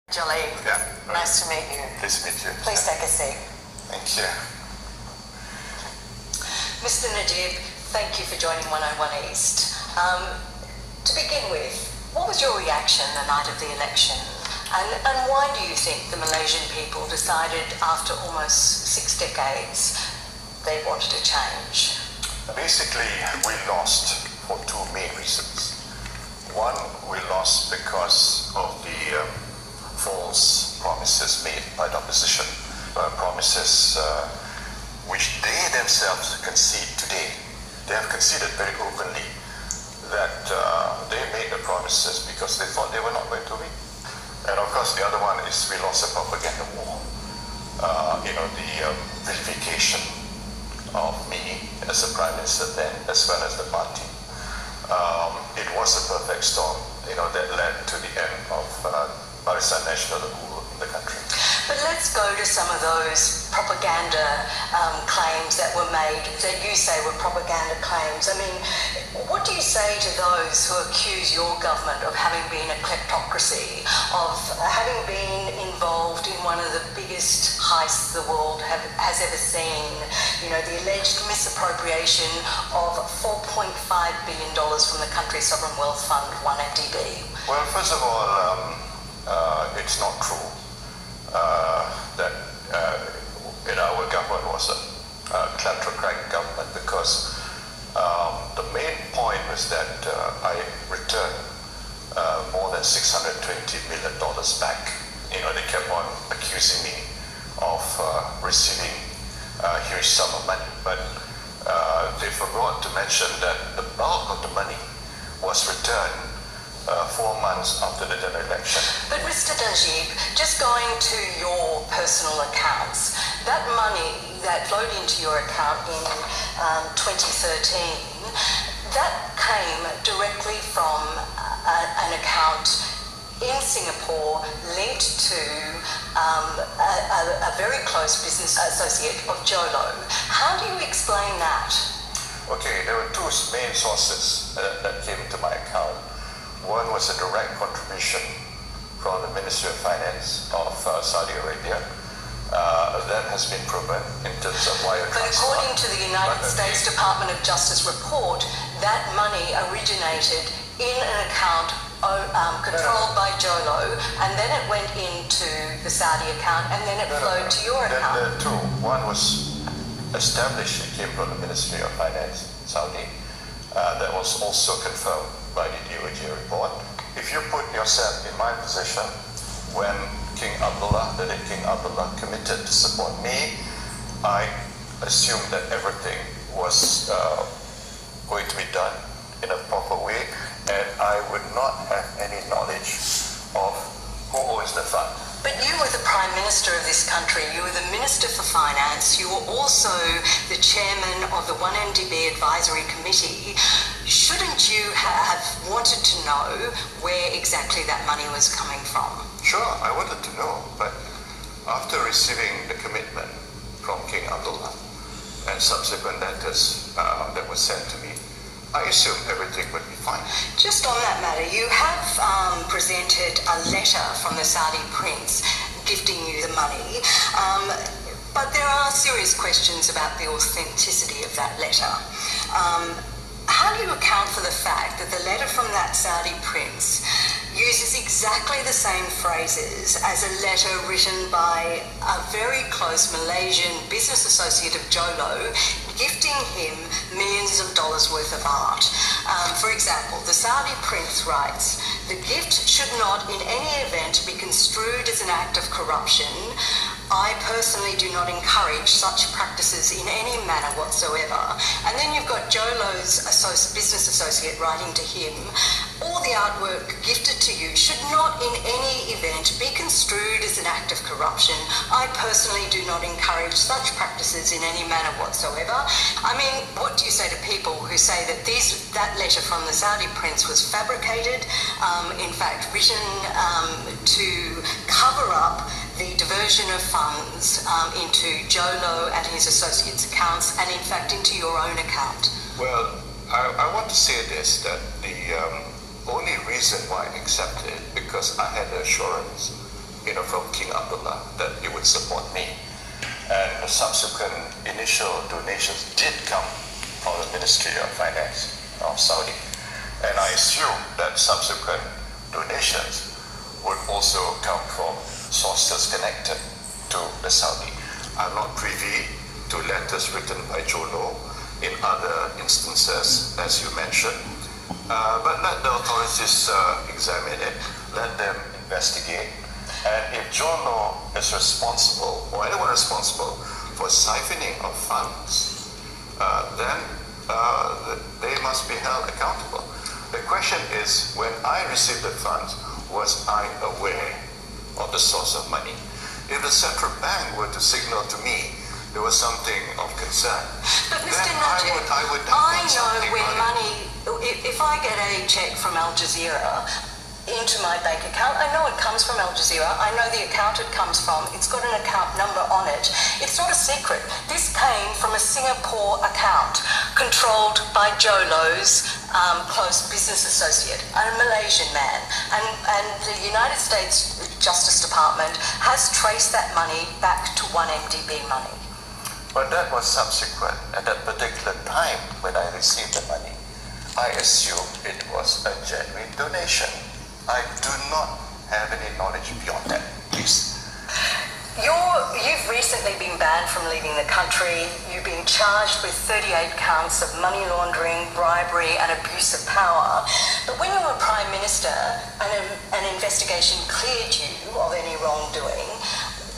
Jolly. Yeah. Nice to meet you. Nice to meet you. Please take a seat. Thank you. Mr. Najib, thank you for joining 101 East. To begin with, what was your reaction the night of the election? And why do you think the Malaysian people decided after almost 6 decades they wanted a change? Basically, we lost for two main reasons. One, we lost because of the false promises made by the opposition, promises which they themselves concede today. They have conceded very openly that they made the promises because they thought they were not going to win. And of course, the other one is we lost a propaganda war. The vilification of me as a prime minister then, as well as the party. It was a perfect storm, that led to the end of Barisan Nasional rule in the country. But let's go to some of those propaganda claims that were made, that you say were propaganda claims. I mean, what do you say to those who accuse your government of having been a kleptocracy, of having been involved in one of the biggest heists the world has ever seen, the alleged misappropriation of $4.5 billion from the country's sovereign wealth fund, 1MDB? Well, first of all, it's not true that our government was a kleptocratic government, because the main point was that I returned more than $620 million back. They kept on accusing me of receiving a huge sum of money, but they forgot to mention that the bulk of the money was returned 4 months after the general election. But Mr. Najib, just going to your personal accounts, that money that flowed into your account in 2013, that came directly from an account in Singapore linked to a very close business associate of Jolo. How do you explain that? Okay, there were two main sources that came into my account. One was a direct contribution from the Ministry of Finance of Saudi Arabia. That has been proven in terms of wire transfer. But according to the United States Department of Justice report, that money originated in an account controlled by Jolo, and then it went into the Saudi account, and then it flowed to your account. There are two. One was established, it came from the Ministry of Finance, Saudi. That was also confirmed by the DOJ report. If you put yourself in my position, when King Abdullah committed to support me, I assumed that everything was going to be done in a proper way, and I would not have any knowledge of who owns the fund. But you were the Prime Minister of this country, you were the Minister for Finance, you were also the Chairman of the 1MDB Advisory Committee. Shouldn't you have wanted to know where exactly that money was coming from? Sure, I wanted to know, but after receiving the commitment from King Abdullah and subsequent letters that were sent to me, I assumed everything would be fine. Just on that matter, you have presented a letter from the Saudi prince gifting you the money, but there are serious questions about the authenticity of that letter. How do you account for the fact that the letter from that Saudi prince uses exactly the same phrases as a letter written by a very close Malaysian business associate of Jolo, gifting him millions of dollars worth of art? For example, the Saudi prince writes, "The gift should not in any event be construed as an act of corruption. I personally do not encourage such practices in any manner whatsoever." And then you've got Jolo's business associate writing to him, "All the artwork gifted to you should not in any event be construed as an act of corruption. I personally do not encourage such practices in any manner whatsoever." I mean, what do you say to people who say that that letter from the Saudi prince was fabricated, in fact written to cover up the diversion of funds into Jolo and his associates' accounts, and in fact into your own account? Well, I want to say this, that the only reason why I accepted it because I had the assurance from King Abdullah that he would support me. And the subsequent initial donations did come from the Ministry of Finance of Saudi. And I assume that subsequent donations would also come from sources connected to the Saudi. I'm not privy to letters written by Jolo in other instances, as you mentioned. But let the authorities examine it, let them investigate. And if Jolo is responsible, or anyone responsible, for siphoning of funds, then they must be held accountable. The question is, when I received the funds, was I aware of the source of money? If the central bank were to signal to me there was something of concern, but Mr. then Najib, I would have I done know something when about money, if I get a check from Aljazera into my bank account, I know it comes from Aljazera, I know the account it comes from, it's got an account number on it. It's not a secret. This came from a Singapore account controlled by Jolo's close business associate, a Malaysian man. And the United States Justice Department has traced that money back to 1MDB money. But that was subsequent. At that particular time when I received the money, I assumed it was a genuine donation. I do not have any knowledge beyond that, please. You've recently been banned from leaving the country. You've been charged with 38 counts of money laundering, bribery and abuse of power. But when you were Prime Minister and an investigation cleared you of any wrongdoing,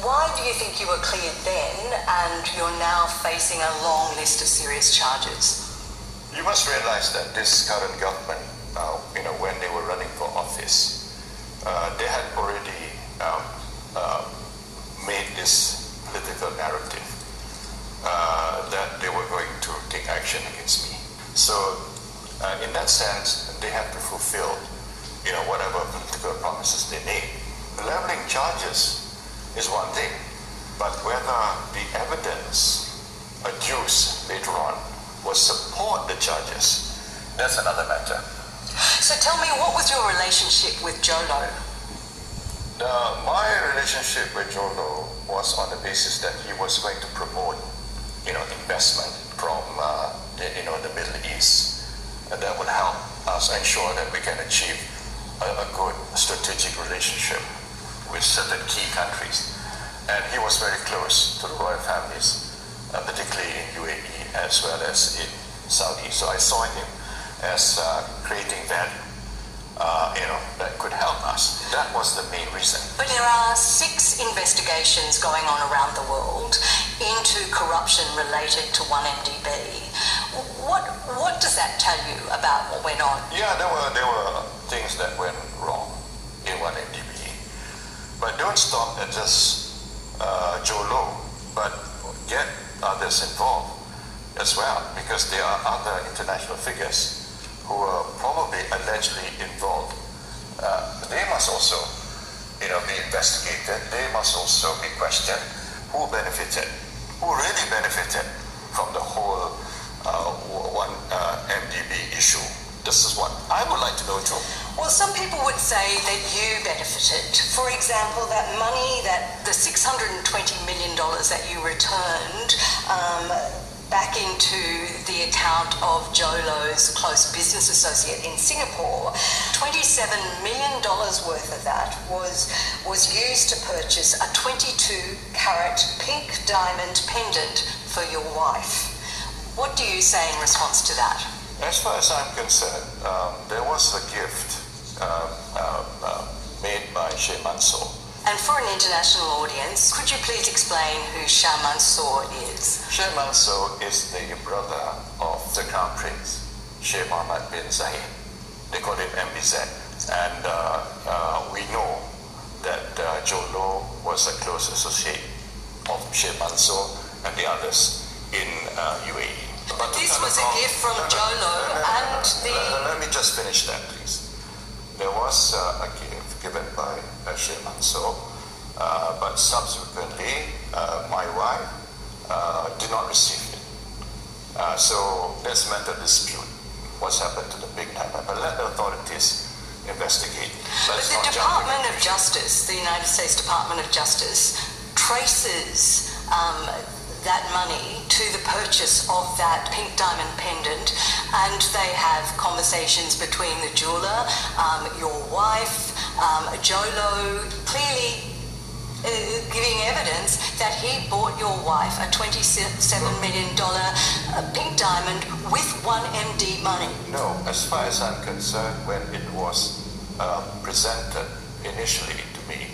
why do you think you were cleared then and you're now facing a long list of serious charges? You must realize that this current government, when they were running for office, they had already made this political narrative that they were going to take action against me. So, in that sense, they have to fulfill, whatever political promises they made. Leveling charges is one thing, but whether the evidence adduced later on will support the charges, that's another matter. So tell me, what was your relationship with Jolo? My relationship with Jolo was on the basis that he was going to promote, investment from the Middle East, and that would help us ensure that we can achieve a good strategic relationship with certain key countries. And he was very close to the royal families, particularly in UAE as well as in Saudi. So I saw him as creating value, that could help us. That was the main reason. But there are 6 investigations going on around the world into corruption related to 1MDB. What does that tell you about what went on? Yeah, there were things that went wrong in 1MDB. But don't stop at just Jolo, but get others involved as well, because there are other international figures who are probably allegedly involved. They must also, be investigated. They must also be questioned. Who benefited? Who really benefited from the whole 1MDB issue? This is what I would like to know too. Well, some people would say that you benefited. For example, that money, the $620 million that you returned back into the account of Jolo's close business associate in Singapore, $27 million worth of that was used to purchase a 22-carat pink diamond pendant for your wife. What do you say in response to that? As far as I'm concerned, there was a gift made by Sheikh Mansour. And for an international audience, could you please explain who Shah Mansour is? Sheikh Mansour is the brother of the Crown Prince, Sheikh Mohammed bin Zayed. They call him MBZ. And we know that Jolo was a close associate of Sheikh Mansour and the others in UAE. But this was a gift from Jolo and the... Let me just finish that, please. There was a gift given by Sheikh Mansour, but subsequently my wife did not receive it. So there's a matter of dispute. What's happened to the big diamond? But let the authorities, investigate. But the Department of Justice, the United States Department of Justice, traces that money to the purchase of that pink diamond pendant, and they have conversations between the jeweler, your wife, Jolo, clearly giving evidence that he bought your wife a $27 million pink diamond with 1MD money. No, as far as I'm concerned, when it was presented initially to me,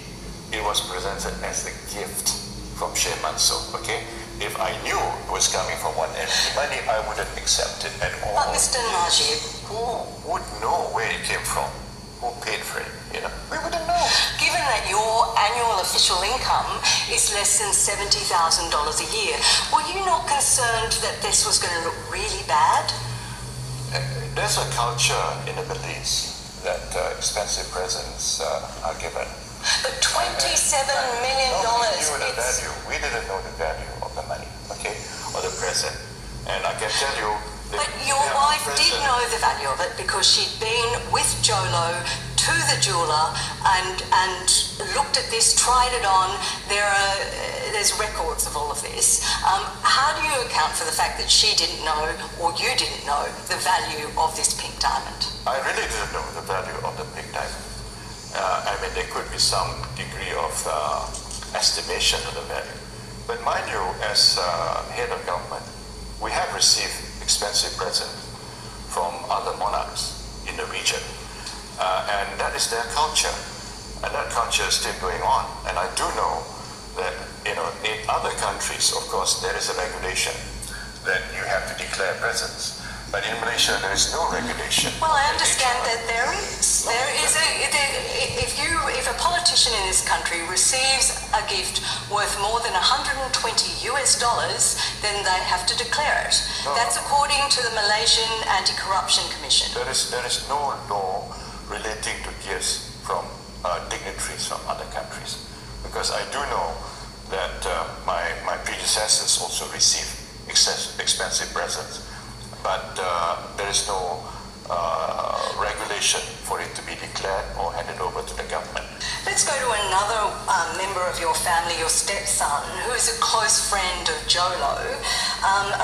it was presented as a gift from Sheh Mansour, okay? If I knew it was coming from 1MD money, I wouldn't accept it at all. But Mr. Najib, who would know where it came from? Who paid for it? You know, we wouldn't know. given that your annual official income is less than $70,000 a year, were you not concerned that this was going to look really bad? There's a culture in the Middle East that expensive presents are given. But $27 million. Nobody knew the value. We didn't know the value of the money, okay, or the present. And I can tell you. But your wife did know the value of it because she'd been with Jolo to the jeweler and looked at this, tried it on. There's records of all of this. How do you account for the fact that she didn't know, or you didn't know, the value of this pink diamond? I really didn't know the value of the pink diamond. I mean, there could be some degree of estimation of the value. But mind you, as head of government, we have received expensive presents from other monarchs in the region. And that is their culture. And that culture is still going on. And I do know that, in other countries, of course, there is a regulation that you have to declare presents. But in Malaysia, there is no regulation. Well, I understand that there is. If a politician in this country receives a gift worth more than $120 US, then they have to declare it. No. That's according to the Malaysian Anti-Corruption Commission. There is no law relating to gifts from dignitaries from other countries. Because I do know that my predecessors also received expensive presents. But there is no regulation for it to be declared or handed over to the government. Let's go to another member of your family, your stepson, who is a close friend of Jolo.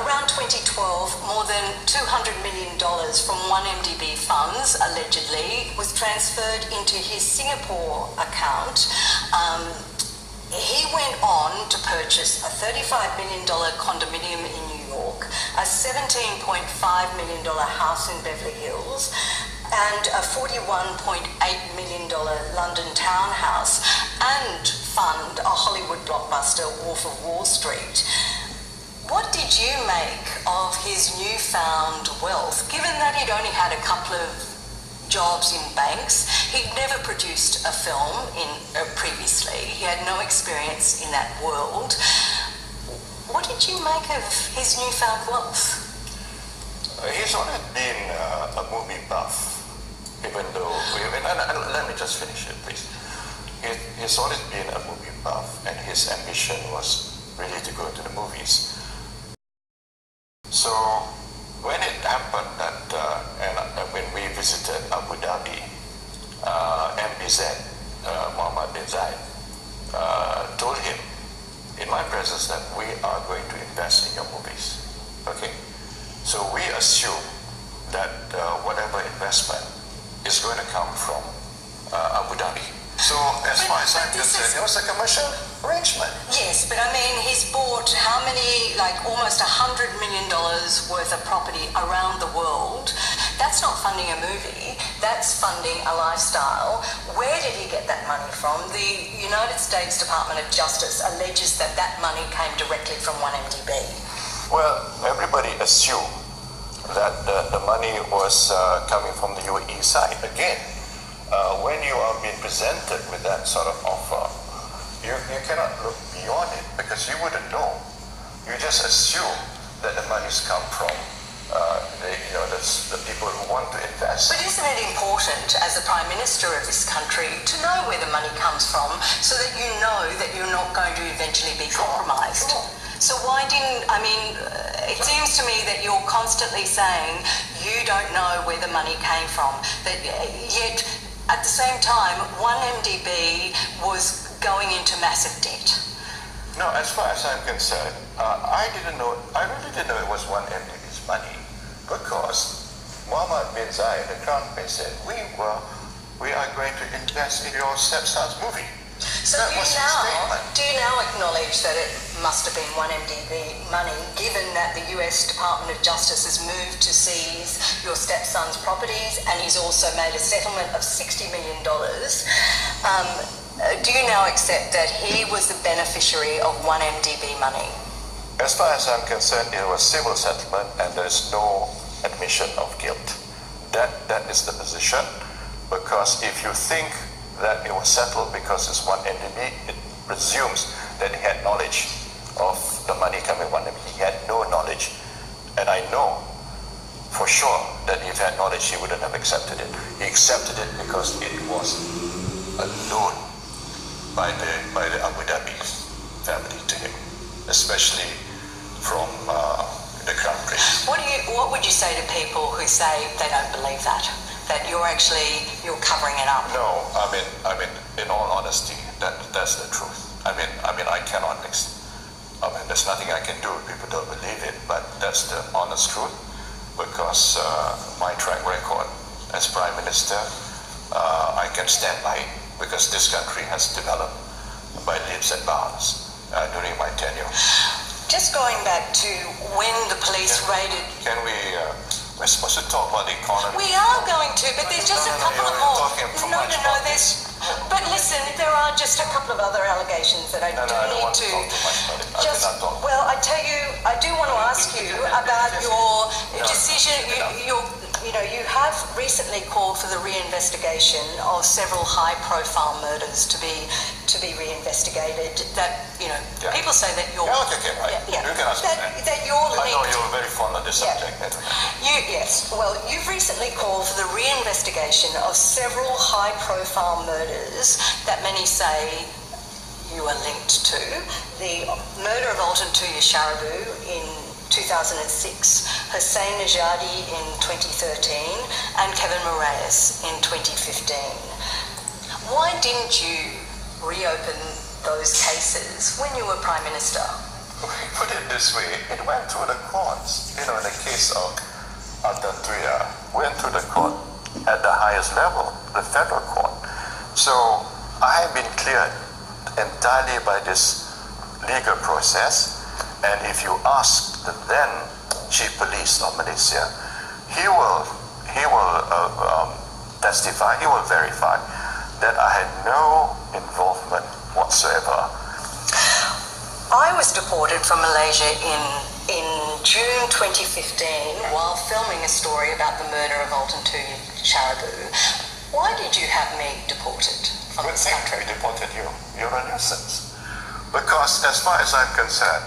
Around 2012, more than $200 million from 1MDB funds, allegedly, was transferred into his Singapore account. He went on to purchase a $35 million condominium in New York, a $17.5 million house in Beverly Hills, and a $41.8 million London townhouse, and fund a Hollywood blockbuster, Wolf of Wall Street. What did you make of his newfound wealth, given that he'd only had a couple of jobs in banks? He'd never produced a film previously. He had no experience in that world. What did you make of his newfound wealth? He's always been a movie buff, even though let me just finish it, please. He's always been a movie buff, and his ambition was really to go to the movies. So when it happened that, when we visited Abu Dhabi, MBZ, Mohammed bin Zayed, told him in my presence that we are going to invest in your movies. Okay? So we assume that whatever investment is going to come from Abu Dhabi. So as far as I'm concerned, it was a commercial arrangement. Yes, but I mean, he's bought how many, like almost $100 million worth of property around the world. That's not funding a movie, that's funding a lifestyle. Where did he get that money from? The United States Department of Justice alleges that that money came directly from 1MDB. Well, everybody assumed that the money was coming from the UAE side. Again, when you are being presented with that sort of offer, you cannot look beyond it because you wouldn't know. You just assume that the money's come from the people who want to invest. But isn't it important as the Prime Minister of this country to know where the money comes from so that you know that you're not going to eventually be compromised? Sure. So why didn't, it seems to me that you're constantly saying you don't know where the money came from, but yet at the same time, 1MDB was going into massive debt. No, as far as I'm concerned, I really didn't know it was 1MDB's money, because Muhammad bin Zayed, the crown prince, said, we are going to invest in your stepson's movie. So do you now acknowledge that it must have been 1MDB money, given that the US Department of Justice has moved to seize your stepson's properties, and he's also made a settlement of $60 million? Do you now accept that he was the beneficiary of 1MDB money? As far as I'm concerned, it was civil settlement, and there's no admission of guilt. That is the position, because if you think that it was settled because it's 1MDB, it presumes that he had knowledge of the money coming 1MDB. He had no knowledge. And I know for sure that if he had knowledge, he wouldn't have accepted it. He accepted it because it was a loan by the Abu Dhabi family to him, especially from the crown prince. What would you say to people who say they don't believe that you're covering it up? No, I mean, in all honesty, that's the truth. I mean, I cannot. There's nothing I can do if people don't believe it, but that's the honest truth, because my track record as Prime Minister, I can stand by it, because this country has developed by leaps and bounds during my tenure. Just going back to when the police raided... We're supposed to talk about the economy. We are going to, but there's just a couple of more. But listen, there are just a couple of other allegations that I do need to... Well, I tell you, I do want to ask you about your decision. You have recently called for the reinvestigation of several high-profile murders to be reinvestigated. That people say that you're... Right. You can ask me that you're linked... I know you're very fond of this subject. Yes. Well, you've recently called for the reinvestigation of several high-profile murders that many say you are linked to. The murder of Alton Tuya Sharibu in 2006, Hussein Najadi in 2013, and Kevin Moraes in 2015. Why didn't you reopen those cases when you were Prime Minister? Put it this way, it went through the courts. In the case of Alton Tuya, went through the court at the highest level, the federal court. So I have been cleared entirely by this legal process. And if you ask the then Chief Police of Malaysia, he will testify, he will verify that I had no involvement whatsoever. I was deported from Malaysia in June 2015 while filming a story about the murder of Alton Tuya Sharibu. Why did you have me deported from this country? We deported you. You're a nuisance. Because as far as I'm concerned,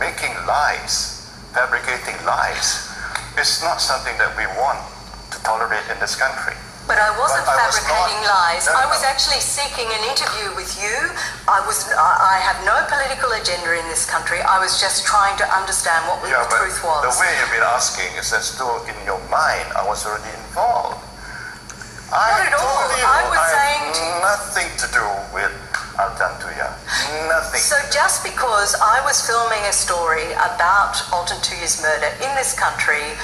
making lies, fabricating lies, is not something that we want to tolerate in this country. But I wasn't fabricating lies. I was actually seeking an interview with you. I have no political agenda in this country. I was just trying to understand what the truth was. The way you've been asking is as though in your mind I was already involved. Not at all. I was saying nothing to do with Alton Tuya. Nothing. So just because I was filming a story about Alton Tuya's murder in this country,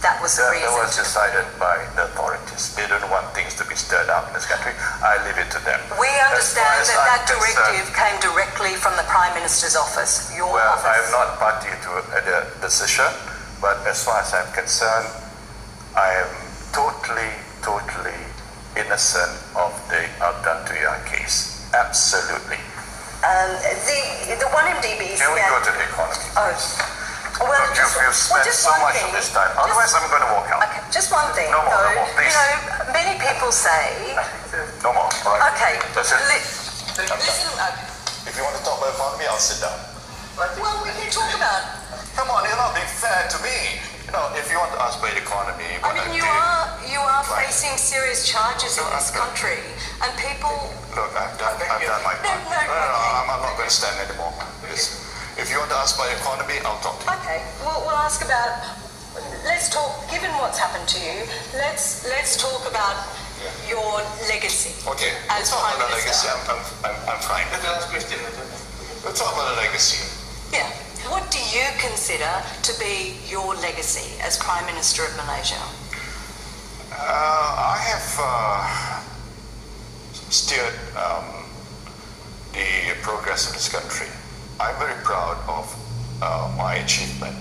that was the reason. That was decided by the authorities. They don't want things to be stirred up in this country. I leave it to them. We understand that directive came directly from the Prime Minister's office, your office. I am not party to the decision, but as far as I'm concerned, I am totally innocent of the Alton Tuya case. Absolutely. The 1MDB... Can we go to the economy? Well, you've spent so much of this time. Otherwise, I'm going to walk out. Okay, just one thing. No more, please. Many people say... No more. All right. Okay. That's it. Listen. If you want to talk about economy, I'll sit down. Well, we can talk about... Come on, you're not being fair to me. If you want to ask about economy... you are facing serious charges in this country, and people... Look, I've done my part. I'm not going to stand anymore. If you want to ask about economy, I'll talk to you. Okay, we'll ask about... Let's talk, given what's happened to you, let's talk about your legacy. Okay. As Prime about the Minister. legacy. I'm fine. The last question. Let's talk about the legacy. Yeah. What do you consider to be your legacy as Prime Minister of Malaysia? I have steered the progress of this country. I'm very proud of my achievement,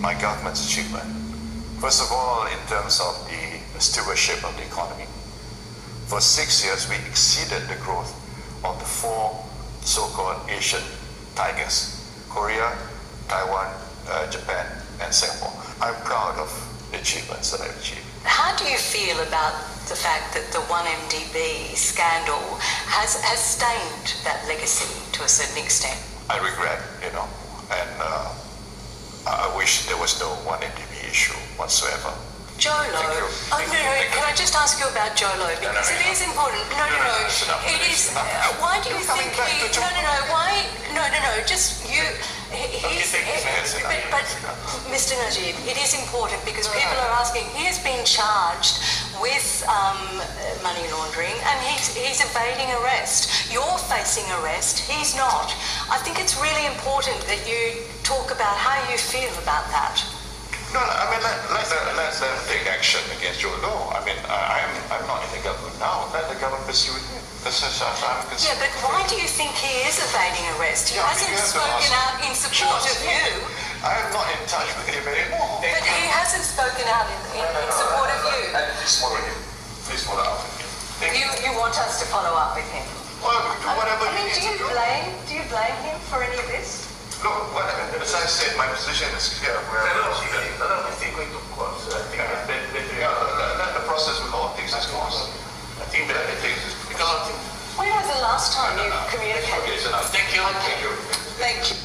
my government's achievement. First of all, in terms of the stewardship of the economy. For 6 years, we exceeded the growth of the 4 so-called Asian tigers: Korea, Taiwan, Japan, and Singapore. I'm proud of the achievements that I've achieved. How do you feel about the fact that the 1MDB scandal has stained that legacy to a certain extent? I regret, and I wish there was no 1MDB issue whatsoever. Jolo. Oh, no, can I just ask you about Jolo? Because it is important. No. It is. Why do you think he... No, just you... But Mr. Najib, it is important because people are asking, he has been charged with money laundering and he's evading arrest. You're facing arrest, he's not. I think it's really important that you talk about how you feel about that. No, I mean, let them take action against your law. I mean, I'm not in the government now. Let the government pursue it. That's as I'm concerned. Yeah, but why do you think he is evading arrest? He hasn't spoken out in support of you. I am not in touch with him anymore. But he hasn't spoken out in support of you. Please follow him. Please follow up with him. You want us to follow up with him? Well, whatever I mean, you need to do. Do you blame him for any of this? Look, as I said, my position is clear. Allow me to go into course. I think let the process with all things is course. I think that it takes because When was the last time you communicated? okay, so now thank you. Okay. Thank you.